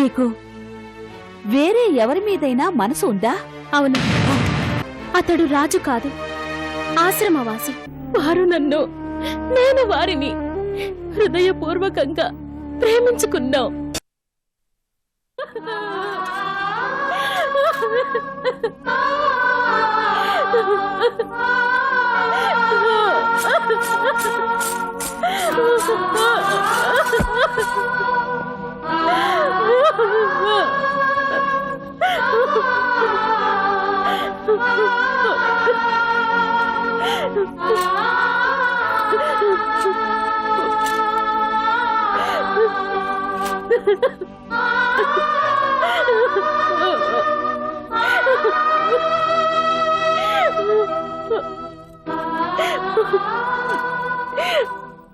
నీకు వేరే ఎవరి మీదైనా మనసు ఉందా? అవును, అతడు రాజు కాదు, ఆశ్రమవాసి. వారు నన్ను, నేను వారిని హృదయపూర్వకంగా ప్రేమించుకున్నాం.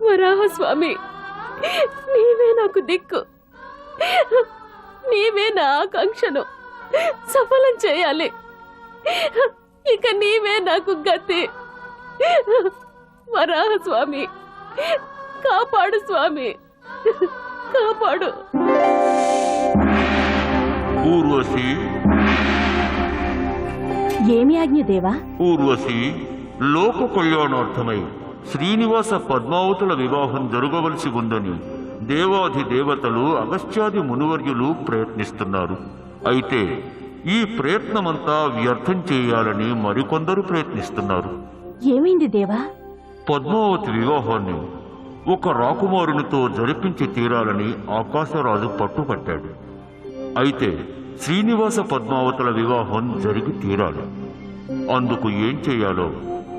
వరాహస్వామి, నీవే నాకు దిక్కు. నీవే నా ఆకాంక్షను సఫలం చేయాలి. ఇక నీవే నాకు గతి. వరాహస్వామి, కాపాడు స్వామి, కాపాడు. ఊర్వశి, ఏమి ఆజ్ఞ దేవా? ఊర్వశి, లోక కళ్యాణార్థమై శ్రీనివాస పద్మావతుల వివాహం జరగవలసి ఉందని దేవాధి దేవతలు అగస్త్యాది మునివర్యులు ప్రయత్నిస్తున్నారు. అయితే ఈ ప్రయత్నమంతా వ్యర్థం చేయాలని మరికొందరు ప్రయత్నిస్తున్నారు. ఏమైంది దేవా? పద్మావతి వివాహాన్ని ఒక రాకుమారునితో జరిపించి తీరాలని ఆకాశరాజు పట్టుపట్టాడు. అయితే శ్రీనివాస పద్మావతుల వివాహం జరిగి తీరాలి. అందుకు ఏం చేయాలో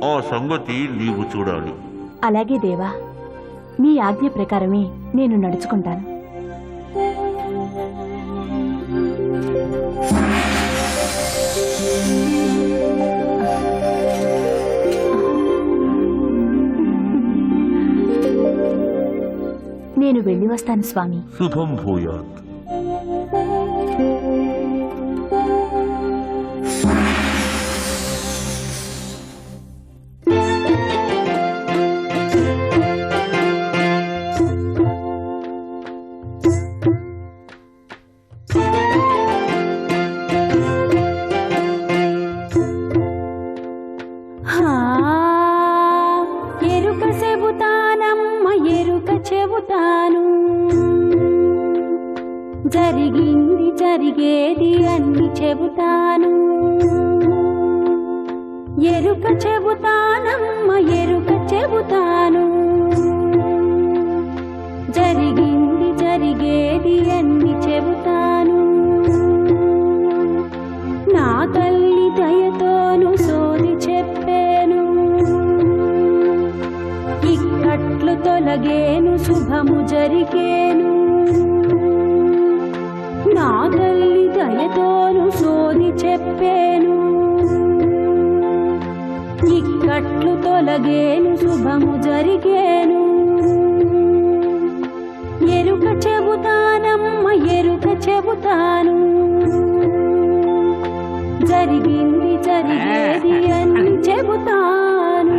ఆ సంగతి నీవు చూడాలి. అలాగే దేవా, మీ ఆజ్ఞ ప్రకారమే నేను నడుచుకుంటాను. నేను వెళ్ళి వస్తాను స్వామి. శుభం భూయాత్. ఎరుక చెబుతానమ్మ, ఎరుక చెబుతాను. జరిగింది జరిగేది అన్ని చెబుతాను. ఎరుక చెబుతానమ్మ, ఎరుక చెబుతాను. జరిగింది జరిగేది అన్ని చెబుతాను. నా తల్లి దయతోను సోది చెప్పాను. ఇక్కట్లు తొలగేను, శుభము జరిగేను. నా తల్లి దయతోను సోది చెప్పాను. ఇక్కట్లు తొలగేను, శుభము జరిగేను. ఎరుక చెబుతానమ్మ, ఎరుక చెబుతాను. జరిగింది జరిగేది అన్ని చెబుతాను.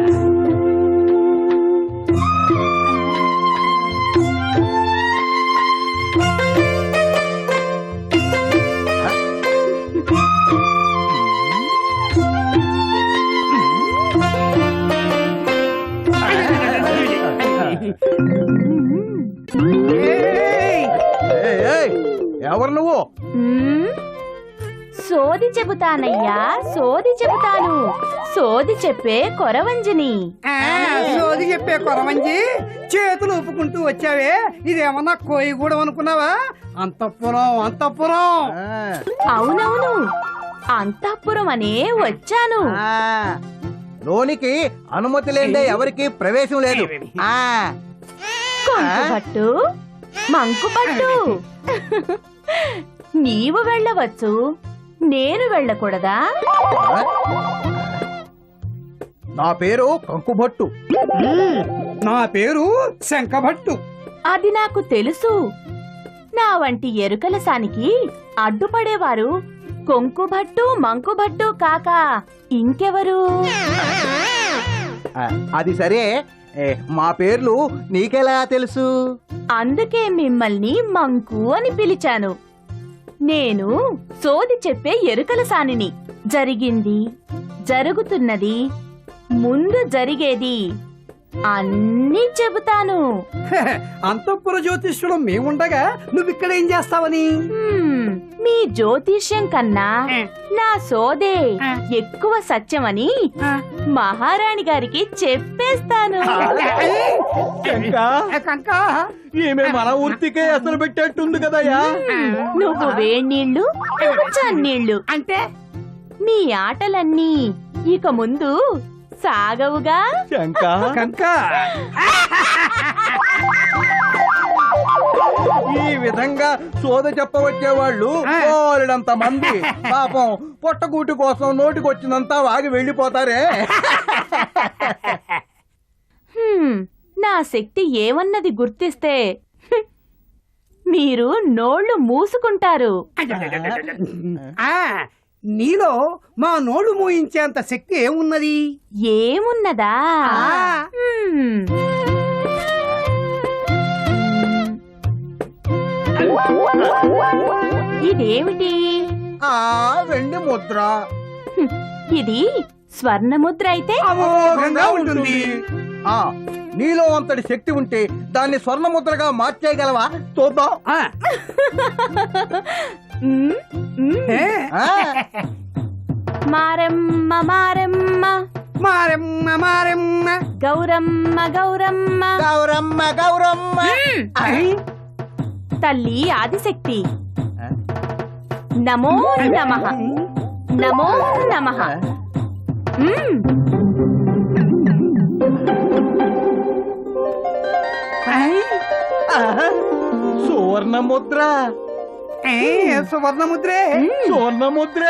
ఎవరు నువ్వు? సోది చెబుతానయ్యా, సోది చెబుతాను. సోది చెప్పే కొరవంజిని. సోది చెప్పే కొరవంజి, చేతులు ఊపుకుంటూ వచ్చావే, ఇదేమన్నా కోయి కూడా అనుకున్నావా? అంతఃపురం, అంతఃపురం. అవునవును, అంతఃపురం అనే వచ్చాను. లోనికి అనుమతి లేదే ఎవరికి ప్రవేశం లేదు. కొంకుపట్టు, మంకుపట్టు. నీవు వెళ్ళవచ్చు, నేను వెళ్ళకూడదా? నా పేరు కంకుభట్టు. నా పేరు శంఖభట్టు. అది నాకు తెలుసు. నా వంటి ఎరుకల సానికి అడ్డుపడేవారు కొంకుభట్టు, మంకుభట్టు కాక ఇంకెవరు? అది సరే, మా పేర్లు నీకెలా తెలుసు? అందుకే మిమ్మల్ని మంకు అని పిలిచాను. నేను సోది చెప్పే ఎరుకల సానిని. జరిగింది, జరుగుతున్నది, ముందు జరిగేది అన్నీ చెబుతాను. అంతఃపుర జ్యోతిష్యుడు మేముండగా నువ్విక్కడ ఏం చేస్తావని? మీ జ్యోతిష్యం కన్నా నా సోదే ఎక్కువ సత్యమని మహారాణి గారికి చెప్పేస్తాను. కంకా ఈమె మన ఊర్తికే అసలు పెట్టేట్టుంది కదయ్యా. నువ్వు వేణీళ్లు, నువ్వు చన్నీళ్లు. అంటే మీ ఆటలన్నీ ఇక ముందు సాగవుగా. కంకా ఈ విధంగా సోద చెప్పవచ్చేవాళ్ళు బోలెడంత మంది పాపం పొట్టగూటి కోసం నోటికొచ్చినంతా వాగి వెళ్ళిపోతారే. నా శక్తి ఏమన్నది గుర్తిస్తే మీరు నోళ్లు మూసుకుంటారు. ఆ, నీలో మా నోళ్ళు మూయించేంత శక్తి ఏమున్నది? ఏమున్నదా? ఇదేమిటి? ఆ వెండి ముద్ర. ఇది స్వర్ణముద్ర అయితే అమోఘంగా ఉంటుంది. ఆ నీలో అంతటి శక్తి ఉంటే దాన్ని స్వర్ణ ముద్రగా మార్చేయగలవా? చూద్దాం. మ్మ్, మ్మ్. ఏ? ఆ, మారమ్మ మారమ్మ మారెమ్మ మారెమ్మ గౌరమ్మ గౌరమ్మ గౌరమ్మ గౌరమ్మ. తల్లి ఆదిశక్తి నమో నమః నమో నమః. సువర్ణ ముద్ర. సువర్ణ ముద్రే. సువర్ణ ముద్ర.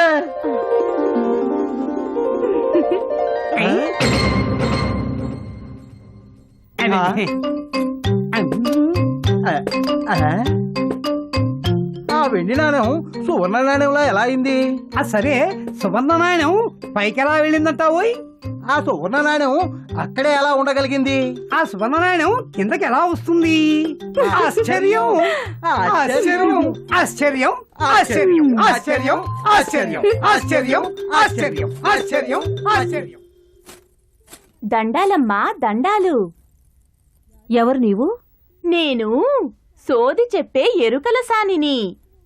ఆ వెండి నాణ్యం సువర్ణ నాణ్యంలా ఎలా అయింది? సరే, సువర్ణ నాణ్యం పైకి ఎలా వెళ్ళిందంటావోయ్? ఆ సువర్ణ నాణ్యం అక్కడే ఎలా ఉండగలిగింది? ఆ సువర్ణ నాణ్యం కిందకి ఎలా వస్తుంది? ఆశ్చర్యం ఆశ్చర్యం ఆశ్చర్యం ఆశ్చర్యం ఆశ్చర్యం ఆశ్చర్యం ఆశ్చర్యం ఆశ్చర్యం ఆశ్చర్యం ఆశ్చర్యం. దండాలమ్మా దండాలు. ఎవరు నీవు? నేను సోది చెప్పే ఎరుకల సానిని.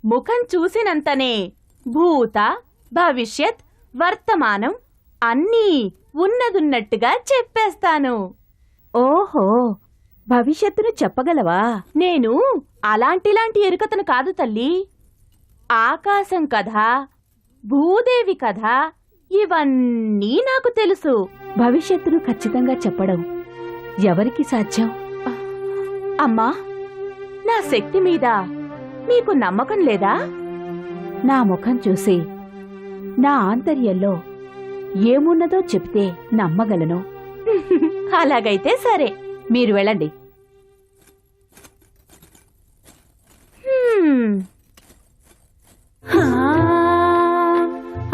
ముఖం చూసినంతనే భూత భవిష్యత్ వర్తమానం అన్నీ ఉన్నదున్నట్టుగా చెప్పేస్తాను. ఓహో, భవిష్యత్తును చెప్పగలవా? నేను అలాంటిలాంటి ఎరుకతను కాదు తల్లి. ఆకాశం కథ, భూదేవి కథ ఇవన్నీ నాకు తెలుసు. భవిష్యత్తును ఖచ్చితంగా చెప్పడం ఎవరికి సాధ్యం? అమ్మా, నా శక్తి మీద మీకు నమ్మకం లేదా? నా ముఖం చూసి నా ఆంతర్యంలో ఏమున్నదో చెప్తే నమ్మగలను. అలాగైతే సరే, మీరు వెళ్ళండి.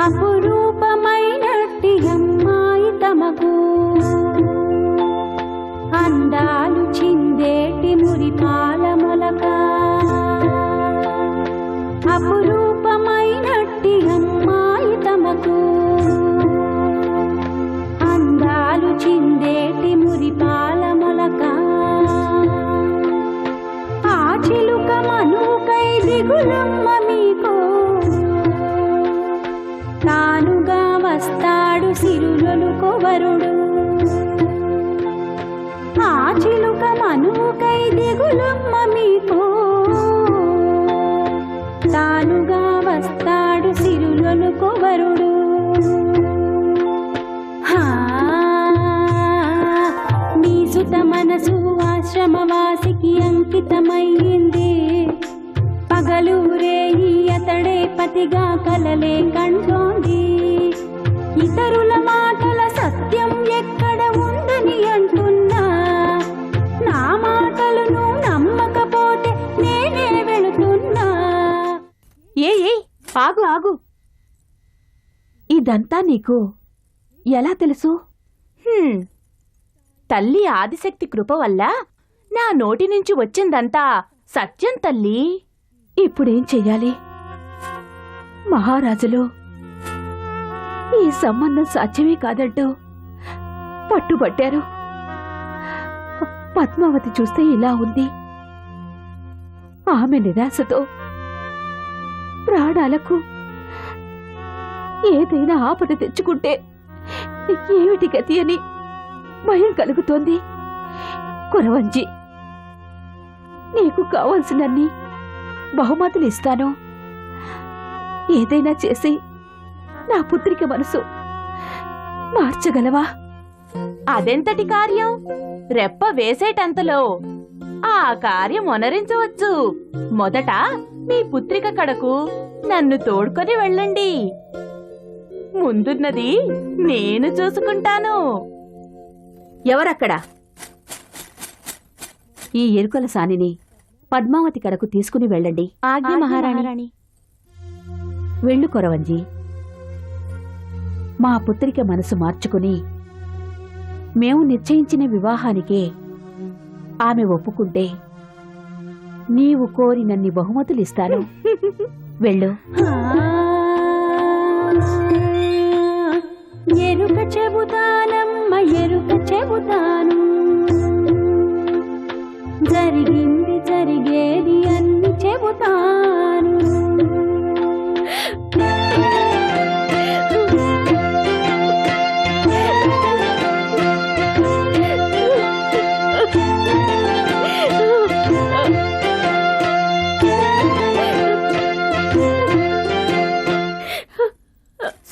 అపురూపమైనట్టి అమ్మాయి తమకు అందాలు చిందేటి మురిపాల మొలక. అపురూపమైనట్టి అమ్మాయి తమకు అందాలు చిందేటి మురిపాల మొలక. ఆ చిలుక మనుకై దిగులమ్మ మీకు తానుగా వస్తాడు సిరులొలుకో వరుడు. ఆ చిలుక మనుకై దిగులమ్మ మీకు తానుగా వస్తాడు సిరులొలుకో వరుడు. మీ సుత మనసు ఆశ్రమవాసికి అంకితమయ్యింది. పగలూరే ఈ అతడే పతిగా కలలే కంటోంది. ఇతరుల మాటల సత్యం ఎక్కడ ఉందని అంటున్నా, నా మాటలను నమ్మకపోతే నేనే వెళుతున్నా. ఏ ఆగు ఆగు, ఇదంతా నీకు ఎలా తెలుసు? తల్లి ఆదిశక్తి కృప వల్ల నా నోటి నుంచి వచ్చిందంతా సత్యం తల్లి. ఇప్పుడేం చెయ్యాలి? మహారాజులు ఈ సంబంధం సాధ్యమే కాదంటూ పట్టుబట్టారు. పద్మావతి చూస్తే ఇలా ఉంది. ఆమె నిరాశతో ప్రాణాలకు ఏదైనా ఆపద తెచ్చుకుంటే ఏమిటి గతి అని భయం కలుగుతోంది. కొరవంజి, నీకు కావాల్సినన్ని బహుమతులు ఇస్తాను. ఏదైనా చేసి నా పుత్రిక మనసు మార్చగలవా? అదెంతటి కార్యం? రెప్ప వేసేటంతలో ఆ కార్యం ఒనరించవచ్చు. మొదట మీ పుత్రిక కడకు నన్ను తోడ్కొని వెళ్ళండి. ముందున్నది నేను చూసుకుంటాను. ఎవరక్కడ? ఈ ఎరుకల సానిని పద్మావతి కడకు తీసుకుని వెళ్ళండి. ఆజ్ఞ మహారాణి. వెళ్ళు కొరవంజి. మా పుత్రిక మనసు మార్చుకుని మేము నిశ్చయించిన వివాహానికే ఆమె ఒప్పుకుంటే నీవు కోరినన్ని బహుమతులిస్తాను. వెళ్ళు. ఎరుక చెబుతానమ్మ, ఎరుక చెబుతాను. జరిగింది జరిగేది అన్ని చెబుతాను.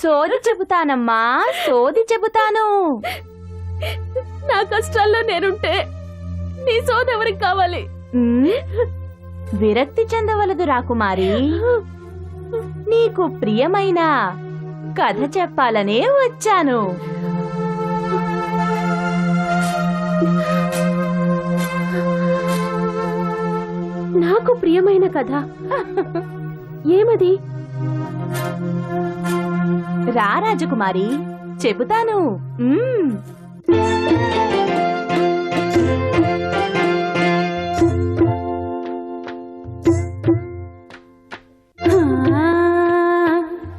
సోది చెబుతానమ్మా, సోది చెబుతాను. నా కష్టాల్లో నేనుంటే నీ సోది ఎవరికి కావాలి? విరక్తి చెందవలదు రాకుమారి. నీకు ప్రియమైన కథ చెప్పాలనే వచ్చాను. నాకు ప్రియమైన కథ ఏమది? రా రాజకుమారి, చెబుతాను.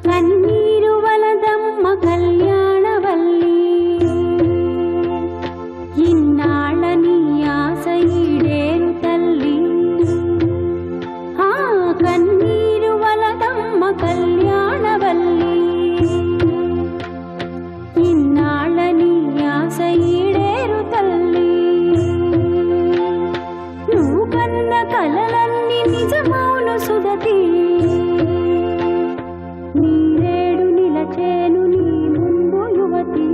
కన్నీరు వలదమ్మ కళ్యాణవల్లి, ఇన్నాళ్ళ నీ ఆశ ఈడేరు తల్లి. కన్నీరు వలదమ్మ కళ్యాణవల్లి, ఇన్నాళ్ళ నీ ఆశ ఈడేరు తల్లి. నువ్వు కన్న కలలన్నీ నిజమౌను సుదతి. నీరేడు నిలచేను నీ ముందు యువతి.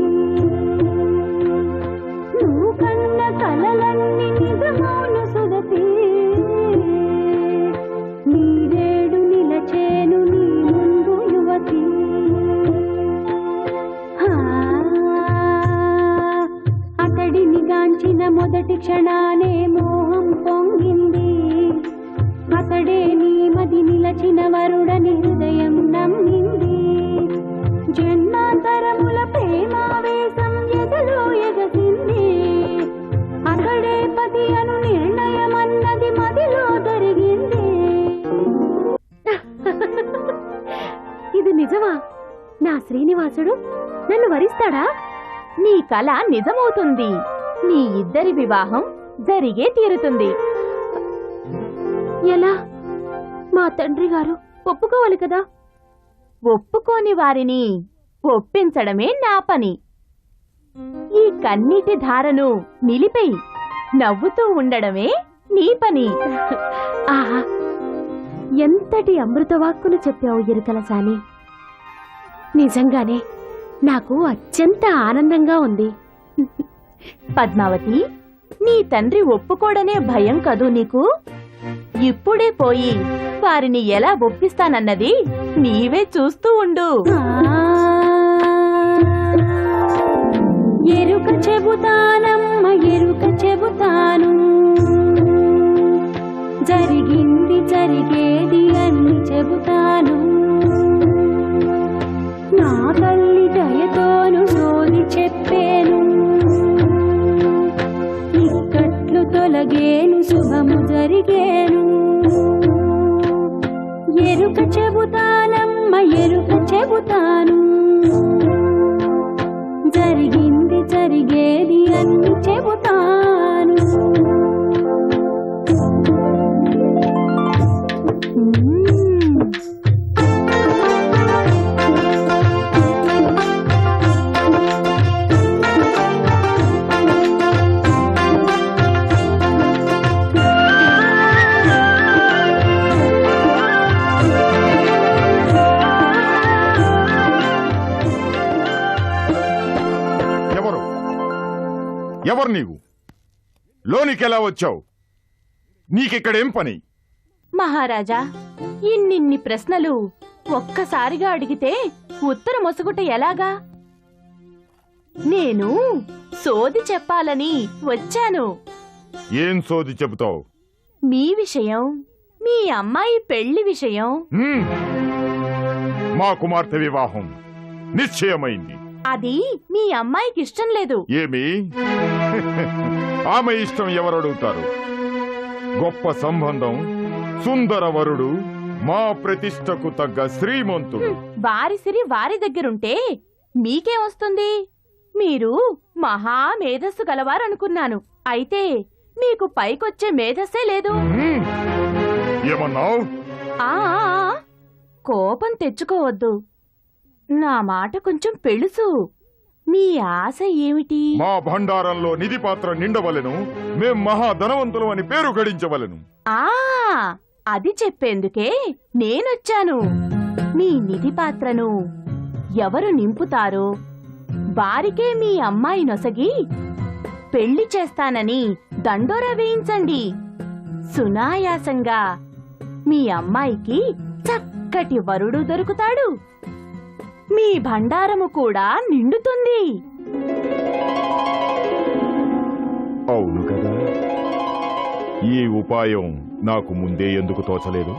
నువ్వు కన్న కలలన్నీ నిజమౌను సుదతి. నీరేడు నిలచేను నీ ముందు యువతి. అతడిని గాంచిన మొదటి క్షణానే మోహం పొంగింది. అతడే నీ మది నిలచిన వరుడని హృదయం నమ్మింది. జన్మాంతరముల ప్రేమావేశం ఎదలో ఎగసింది. అతడే పతి అను నిర్ణయమన్నది మదిలో జరిగింది. ఇది నిజమా? నా శ్రీనివాసుడు నన్ను వరిస్తాడా? నీ కల నిజమవుతుంది. నీ ఇద్దరి వివాహం జరిగే తీరుతుంది. ఎలా? మా తండ్రి గారు ఒప్పుకోవాలి కదా? ఒప్పుకోని వారిని ఒప్పించడమే నా పని. ఈ కన్నీటి ధారను నిలిపేయి. నవ్వుతూ ఉండడమే నీ పని. ఆహా, ఎంతటి అమృతవాక్కును చెప్పావు ఎరుకలసాని. నిజంగానే నాకు అత్యంత ఆనందంగా ఉంది. పద్మావతి, నీ తండ్రి ఒప్పుకోడనే భయం కదూ నీకు? ఇప్పుడే పోయి వారిని ఎలా ఒప్పిస్తానన్నది నీవే చూస్తూ ఉండు. ఎరుక చెబుతానమ్మ, ఎరుక చెబుతాను. జరిగింది జరిగేది అన్ని చెబుతాను. నా తల్లి దయతోను సోది చెప్పేను. ఇక్కట్లు తొలగేను, శుభము జరిగేను. ఎరుక చెబుతానమ్మ ఎరుక చెబుతాను, జరిగింది జరిగేది అన్ని చెబుతాను. ఎవరు నీవు? లోనికెలా వచ్చావు? నీకిక్కడేం పని? మహారాజా, ఇన్నిన్ని ప్రశ్నలు ఒక్కసారిగా అడిగితే ఉత్తరం మొసగుట ఎలాగా? నేను సోది చెప్పాలని వచ్చాను. ఏం సోది చెబుతావు? మీ విషయం, మీ అమ్మాయి పెళ్లి విషయం. మా కుమార్తె వివాహం నిశ్చయమైంది. అది మీ అమ్మాయికి ఇష్టం లేదు. ఏమి? ఆమె ఇష్టం ఎవరడుగుతారు? గొప్ప సంబంధం, సుందర వరుడు, మా ప్రతిష్టకు తగ్గ శ్రీమంతుడు. వారి సిరి వారి దగ్గరుంటే మీకేం వస్తుంది? మీరు మహా మేధస్సు గలవారనుకున్నాను. అయితే మీకు పైకొచ్చే మేధస్సే లేదు. ఏమన్నావు? ఆ కోపం తెచ్చుకోవద్దు. నా మాట కొంచెం పెళుసు. మీ ఆశ ఏమిటి? మా భండారంలో నిధి పాత్ర నిండవలెను, మేం మహాధనవంతులం అని పేరు గడించవలెను. అది చెప్పేందుకే నేనొచ్చాను. మీ నిధి పాత్రను ఎవరు నింపుతారో వారికే మీ అమ్మాయి నొసగి పెళ్లి చేస్తానని దండోరా వేయించండి. సునాయాసంగా మీ అమ్మాయికి చక్కటి వరుడు దొరుకుతాడు. మీ భండారము కూడా నిండుతుంది. అవును కదా. ఈ ఉపాయం నాకు ముందే ఎందుకు తోచలేదు?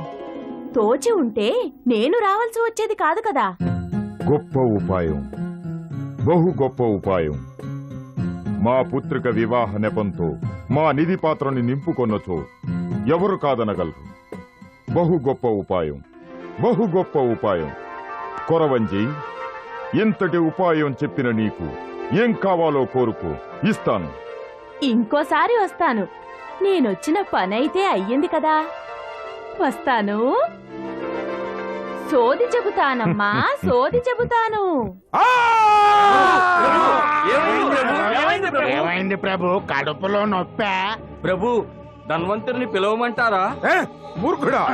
తోచి ఉంటే నేను రావాల్సి వచ్చేది కాదు కదా. గొప్ప ఉపాయం, బహు గొప్ప ఉపాయం. మా పుత్రిక వివాహ నెపంతో మా నిధి పాత్రని నింపుకొన్నచో ఎవరు కాదనగలరు? బహు గొప్ప ఉపాయం, బహు గొప్ప ఉపాయం. కొరవంజి, ఎంతటి ఉపాయం చెప్పిన నీకు ఏం కావాలో కోరుకో, ఇస్తాను. ఇంకోసారి వస్తాను. నేనొచ్చిన పనైతే అయ్యింది కదా. వస్తాను. సోది చెబుతానమ్మా, సోది చెబుతాను. ఏమైంది ప్రభు? కడుపులో నొప్పా? ప్రభు, ధన్వంతరిని పిలవమంటారా? మూర్ఖుడా,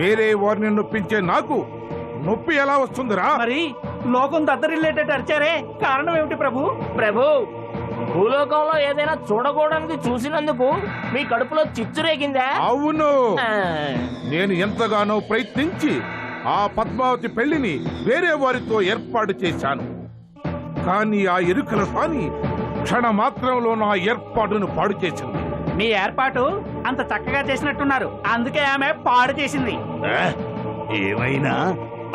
వేరే వారిని నొప్పించే నాకు నొప్పి ఎలా వస్తుందిరా? మరి లోకం దద్దరిల్లేటట్టు అరిచారే, కారణం ఏమిటి ప్రభు? ప్రభు, భూలోకంలో ఏదైనా చూడకూడనిది చూసినందుకు మీ కడుపులో చిచ్చురేగిందా? అవును, నేను ఎంతగానో ప్రయత్నించి ఆ పద్మావతి పెళ్లిని వేరే వారితో ఏర్పాటు చేశాను. కానీ ఆ ఎరుకల సాని క్షణమాత్రంలో నా ఏర్పాటును పాడు చేసింది. మీ ఏర్పాటు అంత చక్కగా చేసినట్టున్నారు, అందుకే ఆమె పాడు చేసింది. ఏమైనా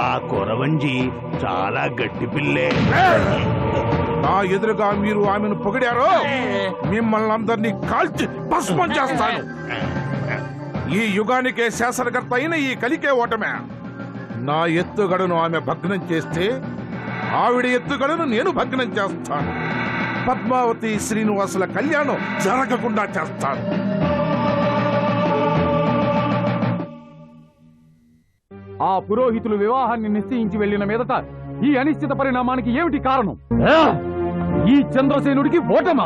ఆ కొరవంజి చాలా గట్టి పిల్లే. నా ఎదురుగా మీరు ఆమెను పొగిడారో మిమ్మల్ని అందరినీ కాల్చి భస్మం చేస్తాను. ఈ యుగానికే శాసనకర్త అయిన ఈ కలికే ఓటమే. నా ఎత్తుగడను ఆమె భగ్నం చేస్తే ఆవిడ ఎత్తుగడను నేను భగ్నం చేస్తాను. పద్మావతి శ్రీనివాసుల కళ్యాణం జరగకుండా చేస్తాను. ఆ పురోహితులు వివాహాన్ని నిశ్చయించి వెళ్లిన మీదట ఈ అనిశ్చిత పరిణామానికి ఏమిటి కారణం? ఈ చంద్రసేనుడికి ఓటమా?